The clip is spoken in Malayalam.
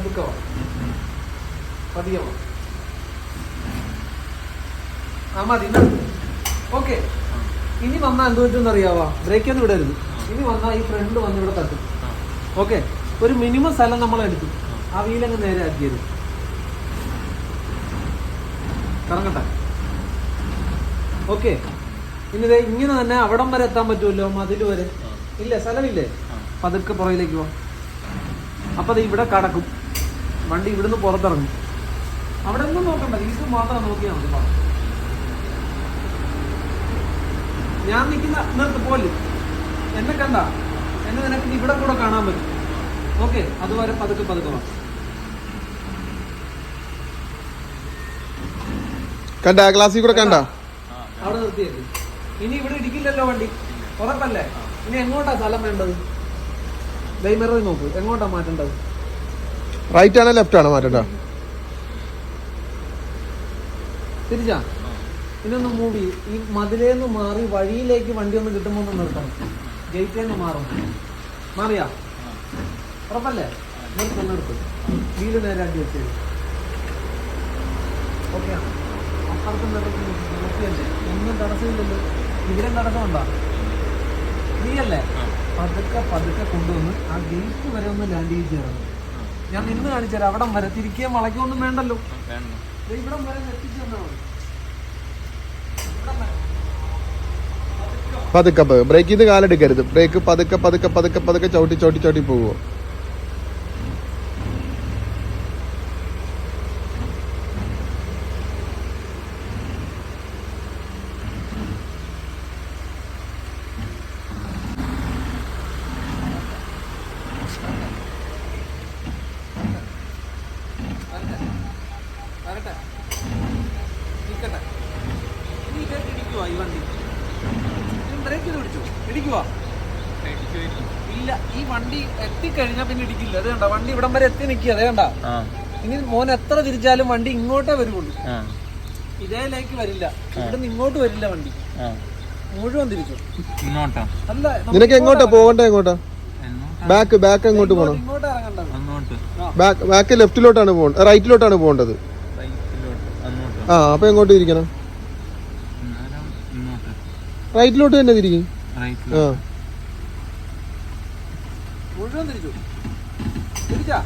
പതുക്കെ വാ, പതിയെ വാ. ആ മതി. ഓക്കെ. ഇനി വന്നാൽ എന്ത് പറ്റുമെന്ന് അറിയാവാ? ബ്രേക്കൊന്നും വിടരുത്. ഇനി വന്നാൽ ഈ ഫ്രണ്ട് വന്ന് ഇവിടെ തട്ടും. ഓക്കെ. ഒരു മിനിമം സ്ഥലം നമ്മൾ എടുത്തു. ആ വീലങ്ങ് നേരെ ആക്കിയത്. കറങ്ങട്ടെ. ഓക്കെ. ഇനി ഇങ്ങനെ തന്നെ അവിടം വരെ എത്താൻ പറ്റുമല്ലോ, മതിൽ വരെ. ഇല്ലേ, സ്ഥലമില്ലേ? പതുക്കെ പുറകിലേക്ക് പോവാം. അപ്പൊ അത് ഇവിടെ കടക്കും. വണ്ടി ഇവിടുന്ന് പുറത്തിറങ്ങും. അവിടെ ഒന്നും നോക്കണ്ട, ഈസ് മാത്രം നോക്കിയാൽ മതി. ഞാൻ നിൽക്കുന്ന നിർത്ത് പോലെ എന്നെ കണ്ട എന്നെ നിനക്ക് ഇവിടെ കൂടെ കാണാൻ പറ്റും. ഓക്കെ. അതുവരെ പതുക്കെ പതുക്കെ വാ. കണ്ട ക്ലാസ്സിൽ കൂടെ കണ്ട അവിടെ നിർത്തിയേക്ക്. ഇനി ഇവിടെ ഇടിക്കില്ലല്ലോ വണ്ടി, ഉറപ്പല്ലേ? ഇനി എങ്ങോട്ടാ സ്ഥലം വേണ്ടത്? ഡൈമറിൽ നോക്കൂ, എങ്ങോട്ടാ മാറ്റേണ്ടത്? റൈറ്റ് ആണോ ലെഫ്റ്റ് ആണോ മാറ്റണ്ട? തിരിച്ചാ. ഇനൊന്ന് മൂവ്. ഈ മതിലേന്ന് മാറി വഴിയിലേക്ക് വണ്ടി ഒന്ന് കിട്ടുമ്പോ ഒന്ന് നിർത്തണം. ഗേറ്റേന്ന് മാറും. മാറിയാ ഉറപ്പല്ലേ? നിർത്തും. വീല് നേരെ അടി വെച്ചേ. ഓക്കെ. അപ്പുറത്തും നോക്കിയല്ലേ, ഒന്നും തടസ്സമില്ലല്ലോ. ഇതിലും തടസ്സമുണ്ടോ? നീയല്ലേ? പതുക്കെ പതുക്കെ കൊണ്ടുവന്ന് ആ ഗേറ്റ് വരെ ഒന്ന് ലാൻഡ് ചെയ്ത് തരണം. ഞാൻ നിന്ന് കാണിച്ചുതരാം. അവിടം വരെ തിരിക്കുകയും വളയ്ക്കൊന്നും വേണ്ടല്ലോ. ഇവിടം വരെ എത്തിച്ചു തന്നാൽ മതി. പതുക്കെ ബ്രേക്ക് ചെയ്ത് കാലെടുക്കരുത്. ബ്രേക്ക് പതുക്കെ പതുക്കെ പതുക്കെ പതുക്കെ ചവിട്ടി ചവിട്ടി ചവിട്ടി പോവുക. ഈ വണ്ടി ബ്രേക്ക് ചെയ്ത് പിടിച്ചു. ഇടിക്കുവാ? ഇല്ല, ഈ വണ്ടി എത്തിക്കഴിഞ്ഞാ പിന്നെ ഇടിക്കില്ല. അത് കണ്ട, വണ്ടി ഇവിടം വരെ എത്തി നിൽക്കുക. അതേ കണ്ട. ഇനി മോൻ എത്ര തിരിച്ചാലും വണ്ടി ഇങ്ങോട്ടേ വരുള്ളൂ, ഇതേലേക്ക് വരില്ല. ഇവിടുന്ന് ഇങ്ങോട്ട് വരില്ല വണ്ടി. മുഴുവൻ തിരിച്ചു. അല്ല, നിനക്ക് എങ്ങോട്ടാ പോകണ്ടേ? എങ്ങോട്ടാ? ബാക്ക് എങ്ങോട്ട് പോകണം? ഇങ്ങോട്ട് ഇറങ്ങണ്ടത്. ബാക്ക് ലെഫ്റ്റിലോട്ടാണ് പോകേണ്ടത്, റൈറ്റിലോട്ടാണ് പോകേണ്ടത്. ആ, അപ്പൊ എങ്ങോട്ട് തിരിക്കണം? റൈറ്റിലോട്ട് തന്നെ തിരിക്കും. മുഴുവൻ തിരിച്ചു. തിരിച്ചാ